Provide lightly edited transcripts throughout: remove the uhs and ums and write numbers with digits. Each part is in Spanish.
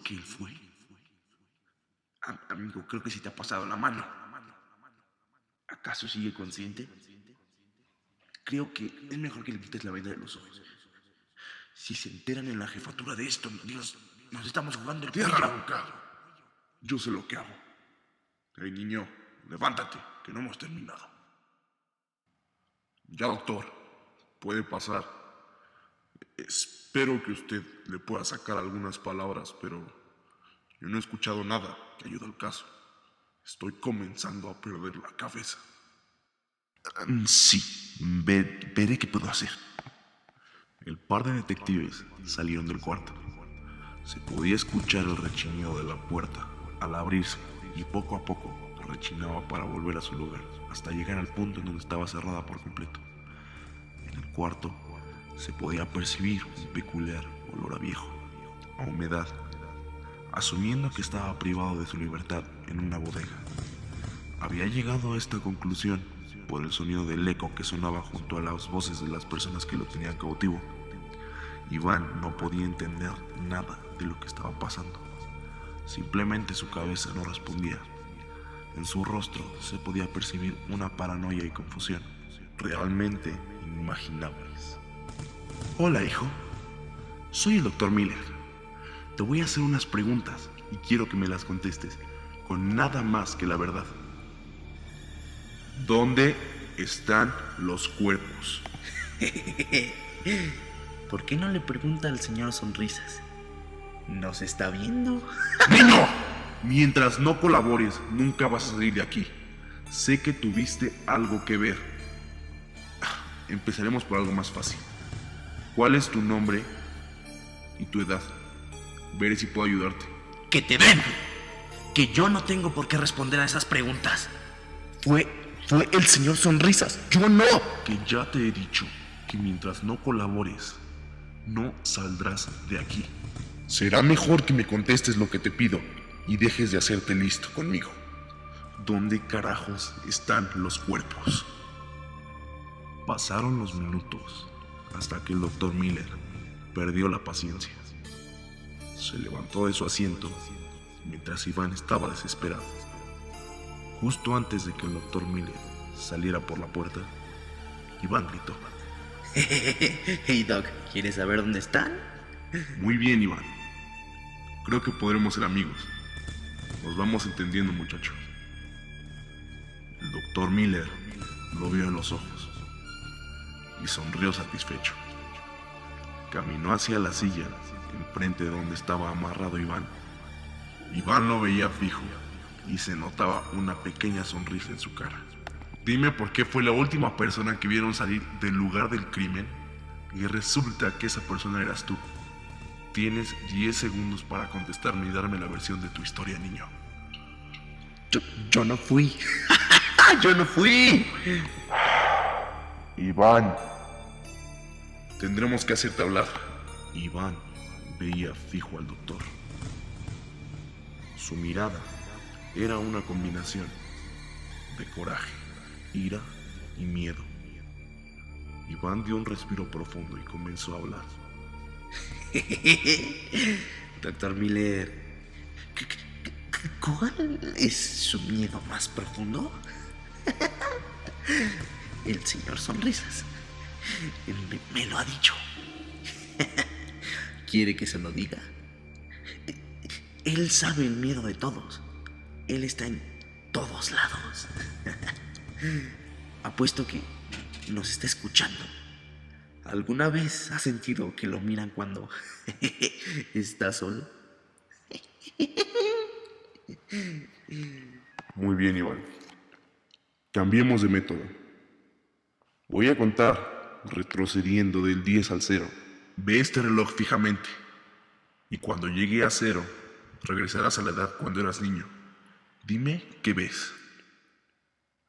¿Seguro que él fue? Amigo, creo que sí te ha pasado la mano. ¿Acaso sigue consciente? Creo que es mejor que le quites la venda de los ojos. Si se enteran en la jefatura de esto, Dios, nos estamos jugando el Tierra cuello. arrancado. Yo sé lo que hago. Hey, niño, levántate, que no hemos terminado. Ya, doctor, puede pasar. Espero que usted le pueda sacar algunas palabras, pero yo no he escuchado nada que ayude al caso. Estoy comenzando a perder la cabeza. Sí, veré qué puedo hacer. El par de detectives salieron del cuarto. Se podía escuchar el rechinido de la puerta al abrirse y poco a poco rechinaba para volver a su lugar hasta llegar al punto en donde estaba cerrada por completo. En el cuarto se podía percibir un peculiar olor a viejo, a humedad, asumiendo que estaba privado de su libertad en una bodega. Había llegado a esta conclusión por el sonido del eco que sonaba junto a las voces de las personas que lo tenían cautivo. Iván no podía entender nada de lo que estaba pasando. Simplemente su cabeza no respondía. En su rostro se podía percibir una paranoia y confusión, realmente inimaginables. Hola, hijo. Soy el doctor Miller. Te voy a hacer unas preguntas y quiero que me las contestes con nada más que la verdad. ¿Dónde están los cuerpos? ¿Por qué no le pregunta al señor Sonrisas? ¿Nos está viendo? ¡Niño! Mientras no colabores, nunca vas a salir de aquí. Sé que tuviste algo que ver. Empezaremos por algo más fácil. ¿Cuál es tu nombre y tu edad? Veré si puedo ayudarte. ¡Que te den! Que yo no tengo por qué responder a esas preguntas. Fue el señor Sonrisas. ¡Yo no! Que ya te he dicho que mientras no colabores, no saldrás de aquí. Será mejor que me contestes lo que te pido y dejes de hacerte listo conmigo. ¿Dónde carajos están los cuerpos? Pasaron los minutos hasta que el doctor Miller perdió la paciencia. Se levantó de su asiento mientras Iván estaba desesperado. Justo antes de que el doctor Miller saliera por la puerta, Iván gritó: Hey Doc, ¿quieres saber dónde están? Muy bien, Iván. Creo que podremos ser amigos. Nos vamos entendiendo, muchacho. El doctor Miller lo vio en los ojos y sonrió satisfecho. Caminó hacia la silla enfrente de donde estaba amarrado Iván. Iván lo veía fijo y se notaba una pequeña sonrisa en su cara. Dime por qué fue la última persona que vieron salir del lugar del crimen y resulta que esa persona eras tú. Tienes 10 segundos para contestarme y darme la versión de tu historia, niño. Yo no fui. ¡Yo no fui! Iván. Tendremos que hacerte hablar. Iván veía fijo al doctor. Su mirada era una combinación de coraje, ira y miedo. Iván dio un respiro profundo y comenzó a hablar. Doctor Miller, ¿cuál es su miedo más profundo? El señor Sonrisas me lo ha dicho. ¿Quiere que se lo diga? Él sabe el miedo de todos. Él está en todos lados. Apuesto que nos está escuchando. ¿Alguna vez has sentido que lo miran cuando está solo? Muy bien, Iván. Cambiemos de método. Voy a contar retrocediendo del 10 al 0. Ve este reloj fijamente. Y cuando llegue a 0, regresarás a la edad cuando eras niño. Dime qué ves.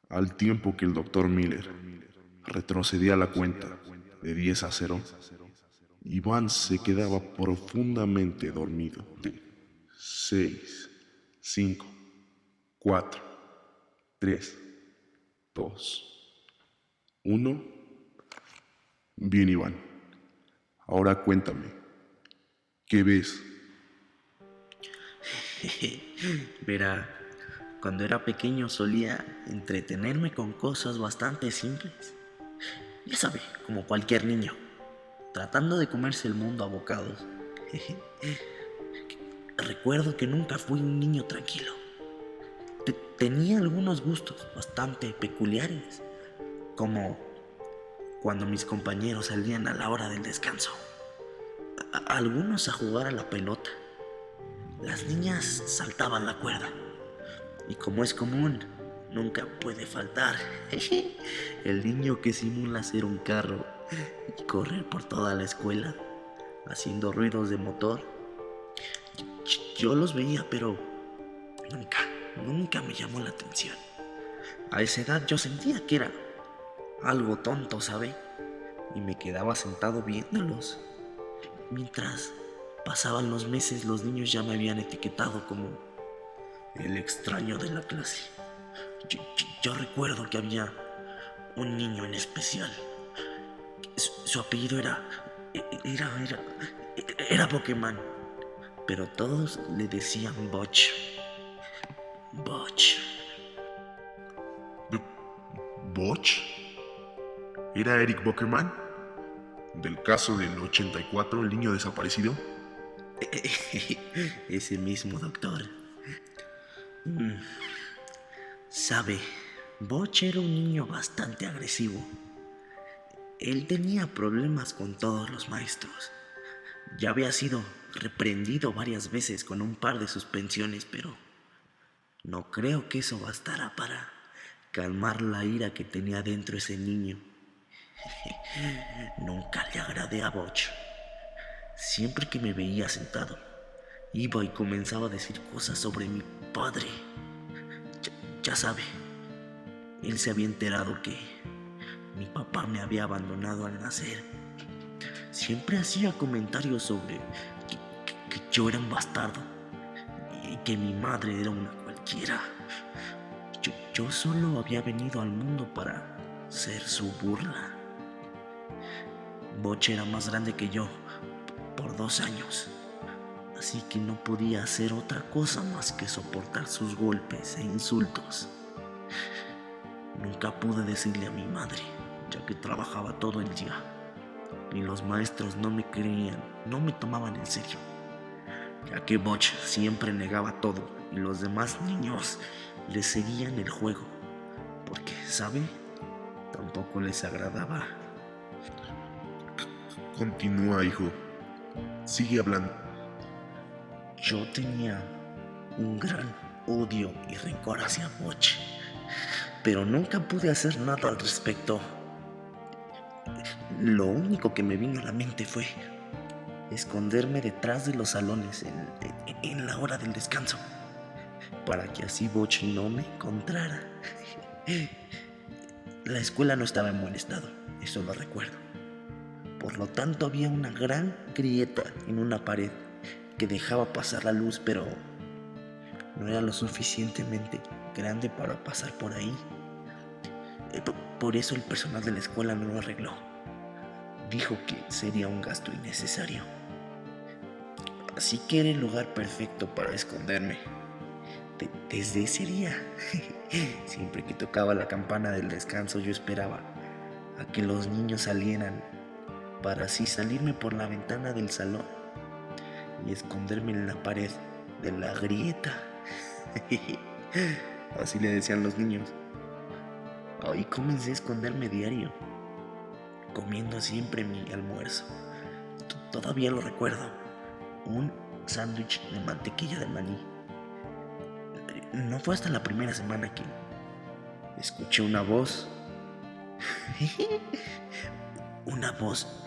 Al tiempo que el doctor Miller retrocedía la cuenta de 10 a 0, Iván se quedaba profundamente dormido. 6, 5, 4, 3, 2, 1. Bien, Iván. Ahora cuéntame, ¿qué ves? Verá, cuando era pequeño solía entretenerme con cosas bastante simples. Ya sabe, como cualquier niño, tratando de comerse el mundo a bocados. Recuerdo que nunca fui un niño tranquilo. Tenía algunos gustos bastante peculiares, como cuando mis compañeros salían a la hora del descanso, algunos a jugar a la pelota. Las niñas saltaban la cuerda y, como es común, nunca puede faltar el niño que simula ser un carro y correr por toda la escuela haciendo ruidos de motor. Yo los veía, pero nunca me llamó la atención. A esa edad yo sentía que era algo tonto, ¿sabe? Y me quedaba sentado viéndolos. Mientras pasaban los meses, los niños ya me habían etiquetado como el extraño de la clase. Yo recuerdo que había un niño en especial. Su apellido era Pokémon, pero todos le decían Butch. Butch. ¿Botch? ¿Era Eric Bockerman? ¿Del caso del 84, el niño desaparecido? Ese mismo, doctor. Sabe, Butch era un niño bastante agresivo. Él tenía problemas con todos los maestros. Ya había sido reprendido varias veces con un par de suspensiones, pero no creo que eso bastara para calmar la ira que tenía dentro ese niño. Nunca le agradé a Butch. Siempre que me veía sentado, iba y comenzaba a decir cosas sobre mi padre. Ya sabe, él se había enterado que mi papá me había abandonado al nacer. Siempre hacía comentarios sobre que yo era un bastardo y que mi madre era una cualquiera. Yo solo había venido al mundo para ser su burla. Butch era más grande que yo por 2 años, así que no podía hacer otra cosa más que soportar sus golpes e insultos. Nunca pude decirle a mi madre, ya que trabajaba todo el día, y los maestros no me creían, no me tomaban en serio, ya que Butch siempre negaba todo y los demás niños le seguían el juego, porque, ¿sabe? Tampoco les agradaba. Continúa, hijo. Sigue hablando. Yo tenía un gran odio y rencor hacia Butch, pero nunca pude hacer nada al respecto. Lo único que me vino a la mente fue esconderme detrás de los salones en la hora del descanso, para que así Butch no me encontrara. La escuela no estaba en buen estado, eso lo recuerdo. Por lo tanto, había una gran grieta en una pared que dejaba pasar la luz, pero no era lo suficientemente grande para pasar por ahí. Por eso el personal de la escuela no lo arregló. Dijo que sería un gasto innecesario. Así que era el lugar perfecto para esconderme. Desde ese día, siempre que tocaba la campana del descanso, yo esperaba a que los niños salieran, para así salirme por la ventana del salón y esconderme en la pared de la grieta. Así le decían los niños. Ahí comencé a esconderme diario, comiendo siempre mi almuerzo. Todavía lo recuerdo, un sándwich de mantequilla de maní. No fue hasta la primera semana que escuché una voz. Una voz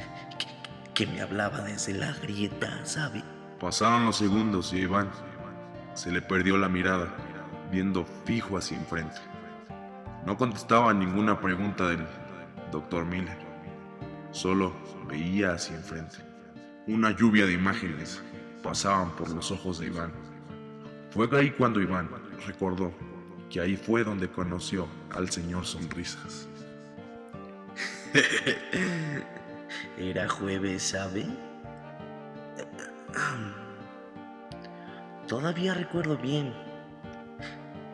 que me hablaba desde la grieta, ¿sabe? Pasaron los segundos y Iván se le perdió la mirada, viendo fijo hacia enfrente. No contestaba ninguna pregunta del Dr. Miller, solo veía hacia enfrente. Una lluvia de imágenes pasaban por los ojos de Iván. Fue ahí cuando Iván recordó que ahí fue donde conoció al señor Sonrisas. Era jueves, ¿sabe? Todavía recuerdo bien.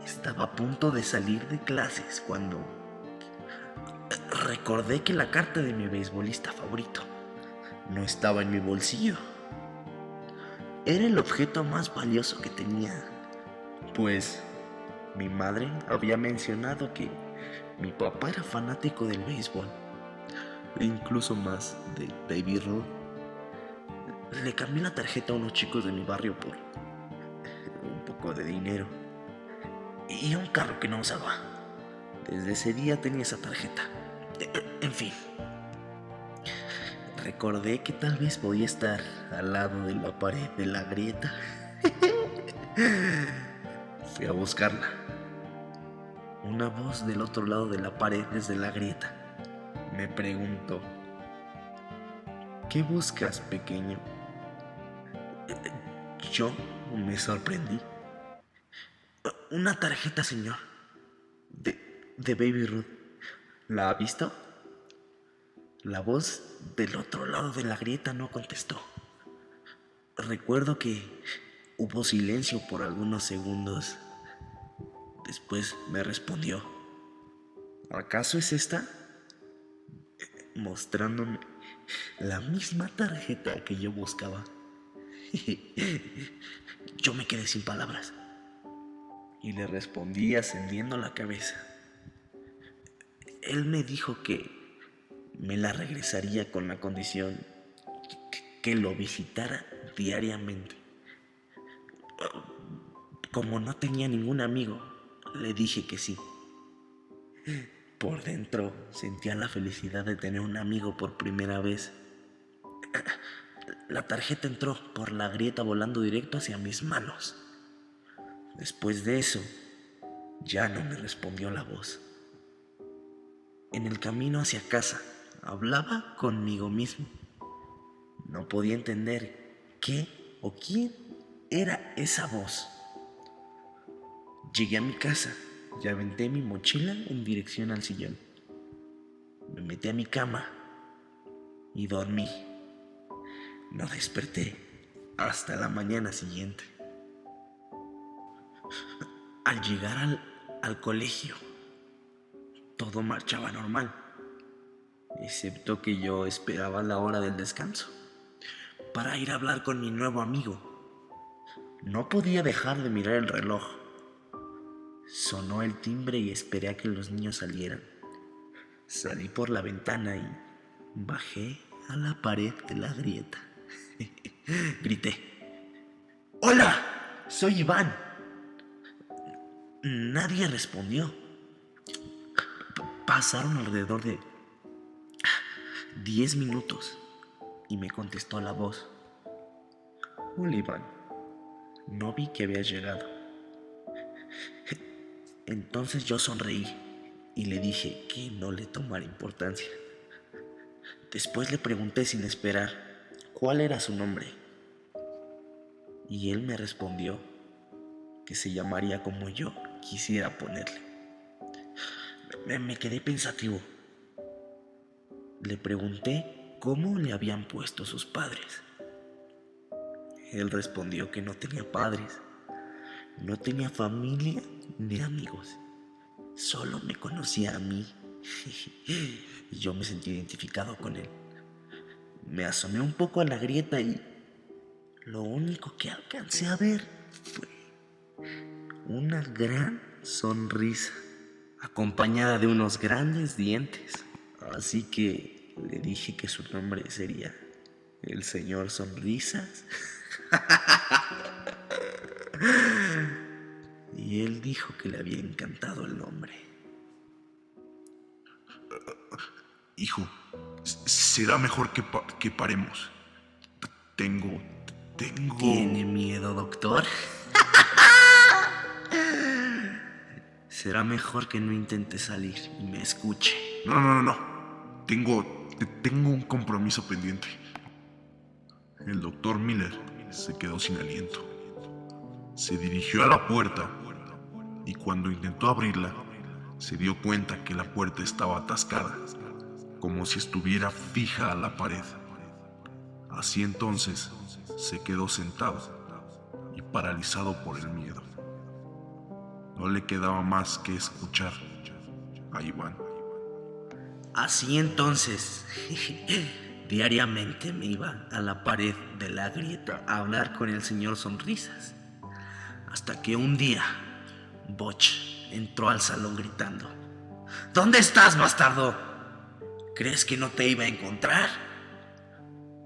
Estaba a punto de salir de clases cuando recordé que la carta de mi beisbolista favorito no estaba en mi bolsillo. Era el objeto más valioso que tenía, pues mi madre había mencionado que mi papá era fanático del béisbol, e incluso más de Baby Ruth. Le cambié la tarjeta a unos chicos de mi barrio por un poco de dinero y un carro que no usaba. Desde ese día tenía esa tarjeta. En fin, recordé que tal vez podía estar al lado de la pared de la grieta. Fui a buscarla. Una voz del otro lado de la pared desde la grieta me preguntó: ¿qué buscas, pequeño? Yo me sorprendí. Una tarjeta, señor. De Baby Ruth. ¿La ha visto? La voz del otro lado de la grieta no contestó. Recuerdo que hubo silencio por algunos segundos. Después me respondió: ¿acaso es esta? Mostrándome la misma tarjeta que yo buscaba. Yo me quedé sin palabras y le respondí ascendiendo la cabeza. Él me dijo que me la regresaría con la condición que lo visitara diariamente. Como no tenía ningún amigo, le dije que sí. Por dentro sentía la felicidad de tener un amigo por primera vez. La tarjeta entró por la grieta volando directo hacia mis manos. Después de eso, ya no me respondió la voz. En el camino hacia casa, hablaba conmigo mismo. No podía entender qué o quién era esa voz. Llegué a mi casa y aventé mi mochila en dirección al sillón. Me metí a mi cama y dormí. No desperté hasta la mañana siguiente. Al llegar al colegio, todo marchaba normal, excepto que yo esperaba la hora del descanso para ir a hablar con mi nuevo amigo. No podía dejar de mirar el reloj. Sonó el timbre y esperé a que los niños salieran. Salí por la ventana y bajé a la pared de la grieta. Grité: ¡hola! ¡Soy Iván! Nadie respondió. Pasaron alrededor de 10 minutos y me contestó la voz: hola, Iván. No vi que habías llegado. Entonces yo sonreí y le dije que no le tomara importancia. Después le pregunté sin esperar cuál era su nombre, y él me respondió que se llamaría como yo quisiera ponerle. Me quedé pensativo. Le pregunté cómo le habían puesto sus padres. Él respondió que no tenía padres, no tenía familia ni amigos, solo me conocía a mí. Y yo me sentí identificado con él. Me asomé un poco a la grieta y lo único que alcancé a ver fue una gran sonrisa, acompañada de unos grandes dientes. Así que le dije que su nombre sería el señor Sonrisas. Y él dijo que le había encantado el nombre. Hijo, será mejor que paremos. Tengo... ¿Tiene miedo, doctor? Será mejor que no intente salir y me escuche. No. Tengo un compromiso pendiente. El doctor Miller se quedó sin aliento. Se dirigió a la puerta y cuando intentó abrirla, se dio cuenta que la puerta estaba atascada, como si estuviera fija a la pared. Así entonces se quedó sentado y paralizado por el miedo. No le quedaba más que escuchar a Iván. Así entonces, diariamente me iba a la pared de la grieta a hablar con el señor Sonrisas, hasta que un día Butch entró al salón gritando: ¿Dónde estás, bastardo? ¿Crees que no te iba a encontrar?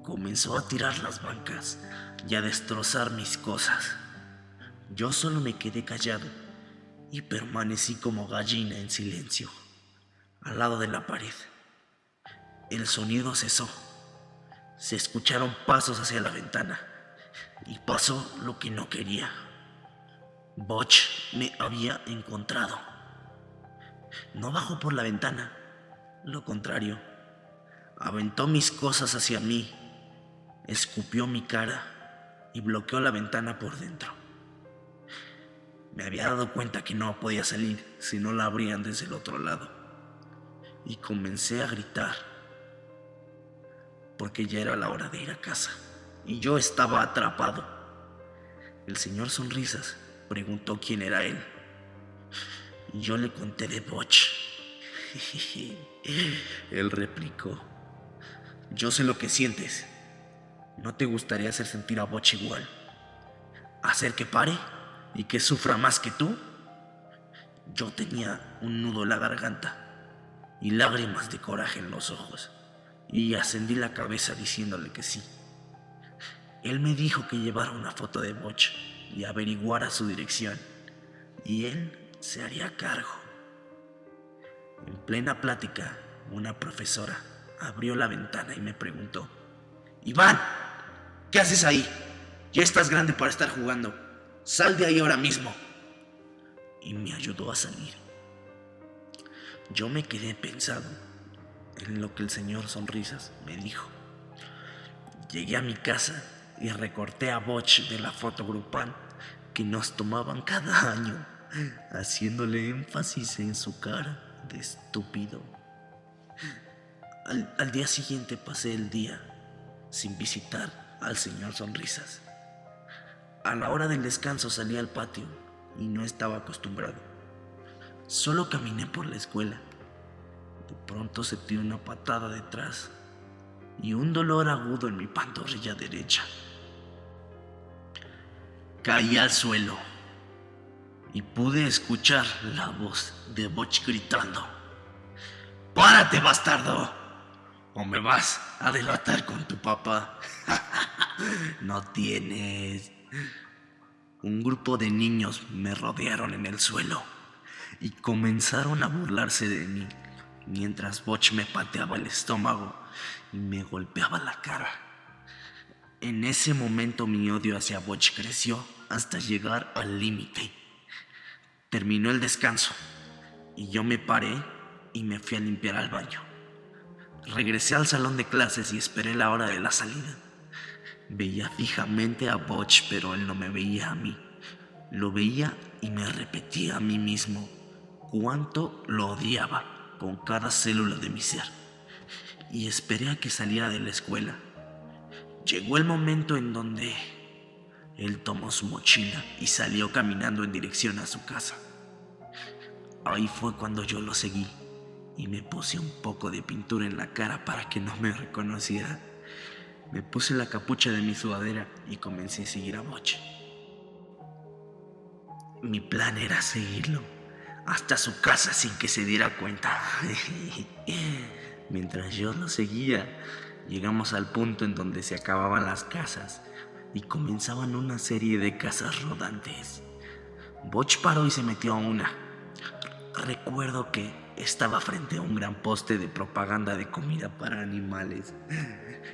Comenzó a tirar las bancas y a destrozar mis cosas. Yo solo me quedé callado y permanecí como gallina en silencio, al lado de la pared. El sonido cesó. Se escucharon pasos hacia la ventana y pasó lo que no quería. Butch me había encontrado. No bajó por la ventana, lo contrario, aventó mis cosas hacia mí, escupió mi cara y bloqueó la ventana por dentro. Me había dado cuenta que no podía salir si no la abrían desde el otro lado, y comencé a gritar porque ya era la hora de ir a casa y yo estaba atrapado. El señor Sonrisas preguntó quién era él y yo le conté de Butch. Él replicó: yo sé lo que sientes. ¿No te gustaría hacer sentir a Butch igual? ¿Hacer que pare y que sufra más que tú? Yo tenía un nudo en la garganta y lágrimas de coraje en los ojos, y ascendí la cabeza diciéndole que sí. Él me dijo que llevara una foto de Butch y averiguara su dirección, y él se haría cargo. En plena plática, una profesora abrió la ventana y me preguntó: Iván, ¿qué haces ahí? Ya estás grande para estar jugando. Sal de ahí ahora mismo. Y me ayudó a salir. Yo me quedé pensando en lo que el señor Sonrisas me dijo. Llegué a mi casa y recorté a Butch de la foto grupal que nos tomaban cada año, haciéndole énfasis en su cara de estúpido. Al día siguiente pasé el día sin visitar al señor Sonrisas. A la hora del descanso salí al patio y no estaba acostumbrado. Solo caminé por la escuela. De pronto sentí una patada detrás y un dolor agudo en mi pantorrilla derecha. Caí al suelo y pude escuchar la voz de Butch gritando: ¡Párate, bastardo! ¿O me vas a delatar con tu papá? No tienes. Un grupo de niños me rodearon en el suelo y comenzaron a burlarse de mí, mientras Butch me pateaba el estómago y me golpeaba la cara. En ese momento mi odio hacia Butch creció hasta llegar al límite. Terminó el descanso y yo me paré y me fui a limpiar al baño. Regresé al salón de clases y esperé la hora de la salida. Veía fijamente a Butch, pero él no me veía a mí. Lo veía y me repetía a mí mismo cuánto lo odiaba con cada célula de mi ser. Y esperé a que saliera de la escuela. Llegó el momento en donde él tomó su mochila y salió caminando en dirección a su casa. Ahí fue cuando yo lo seguí y me puse un poco de pintura en la cara para que no me reconociera. Me puse la capucha de mi sudadera y comencé a seguir a Butch. Mi plan era seguirlo hasta su casa sin que se diera cuenta. Mientras yo lo seguía, llegamos al punto en donde se acababan las casas y comenzaban una serie de casas rodantes. Butch paró y se metió a una. Recuerdo que estaba frente a un gran poste de propaganda de comida para animales.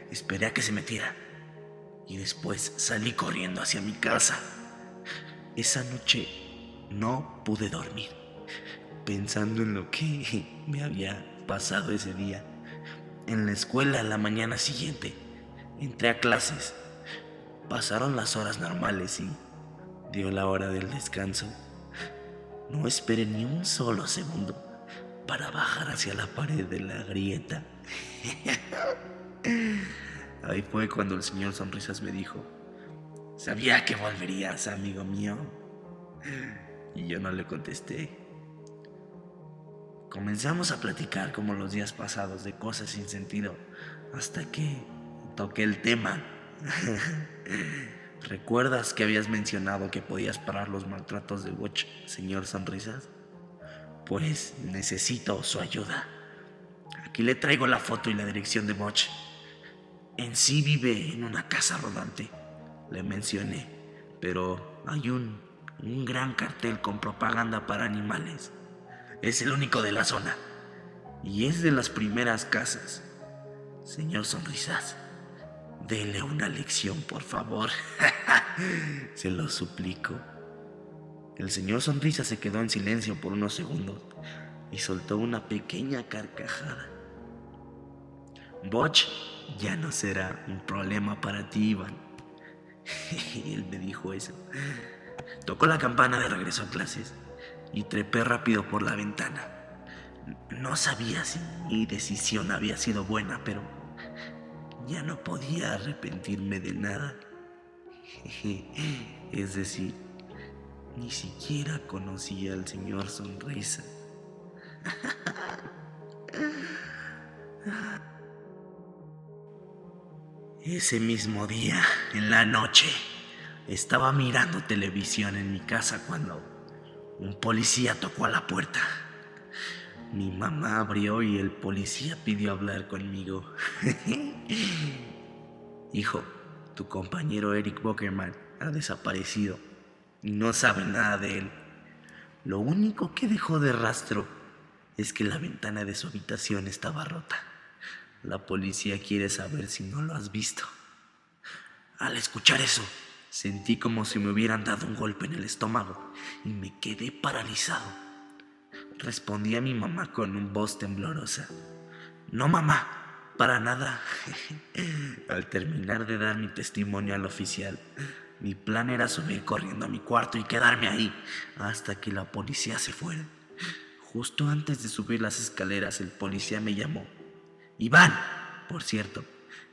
Esperé a que se metiera y después salí corriendo hacia mi casa. Esa noche no pude dormir, pensando en lo que me había pasado ese día. En la escuela la mañana siguiente entré a clases. Pasaron las horas normales y dio la hora del descanso. No esperé ni un solo segundo para bajar hacia la pared de la grieta. Ahí fue cuando el señor Sonrisas me dijo: Sabía que volverías, amigo mío. Y yo no le contesté. Comenzamos a platicar como los días pasados de cosas sin sentido, hasta que toqué el tema. ¿Recuerdas que habías mencionado que podías parar los maltratos de Butch, señor Sonrisas? Pues necesito su ayuda. Aquí le traigo la foto y la dirección de Butch. En sí vive en una casa rodante, le mencioné, pero hay un gran cartel con propaganda para animales. Es el único de la zona y es de las primeras casas. Señor Sonrisas, dele una lección, por favor. Se lo suplico. El señor Sonrisas se quedó en silencio por unos segundos y soltó una pequeña carcajada. Butch ya no será un problema para ti, Iván. Él me dijo eso. Tocó la campana de regreso a clases y trepé rápido por la ventana. No sabía si mi decisión había sido buena, pero ya no podía arrepentirme de nada. Es decir, ni siquiera conocía al señor Sonrisa. Ese mismo día, en la noche, estaba mirando televisión en mi casa cuando un policía tocó a la puerta. Mi mamá abrió y el policía pidió hablar conmigo. Hijo, tu compañero Eric Bockerman ha desaparecido y no sabe nada de él. Lo único que dejó de rastro es que la ventana de su habitación estaba rota. La policía quiere saber si no lo has visto. Al escuchar eso, sentí como si me hubieran dado un golpe en el estómago y me quedé paralizado. Respondí a mi mamá con una voz temblorosa. No, mamá, para nada. Al terminar de dar mi testimonio al oficial, mi plan era subir corriendo a mi cuarto y quedarme ahí hasta que la policía se fuera. Justo antes de subir las escaleras, el policía me llamó. Iván, por cierto,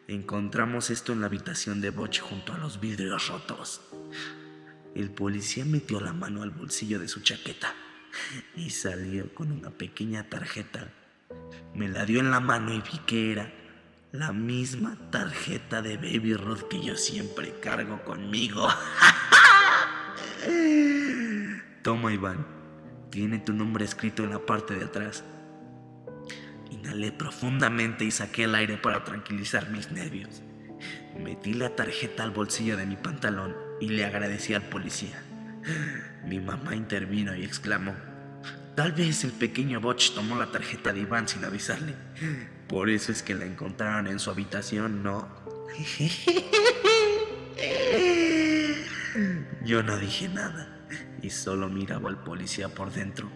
encontramos esto en la habitación de Butch junto a los vidrios rotos. El policía metió la mano al bolsillo de su chaqueta y salió con una pequeña tarjeta. Me la dio en la mano y vi que era la misma tarjeta de Baby Ruth que yo siempre cargo conmigo. Toma, Iván, tiene tu nombre escrito en la parte de atrás. Inhalé profundamente y saqué el aire para tranquilizar mis nervios. Metí la tarjeta al bolsillo de mi pantalón y le agradecí al policía. Mi mamá intervino y exclamó: tal vez el pequeño Butch tomó la tarjeta de Iván sin avisarle. Por eso es que la encontraron en su habitación, ¿no? Yo no dije nada y solo miraba al policía por dentro.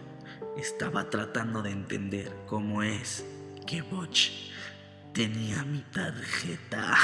Estaba tratando de entender cómo es que Butch tenía mi tarjeta.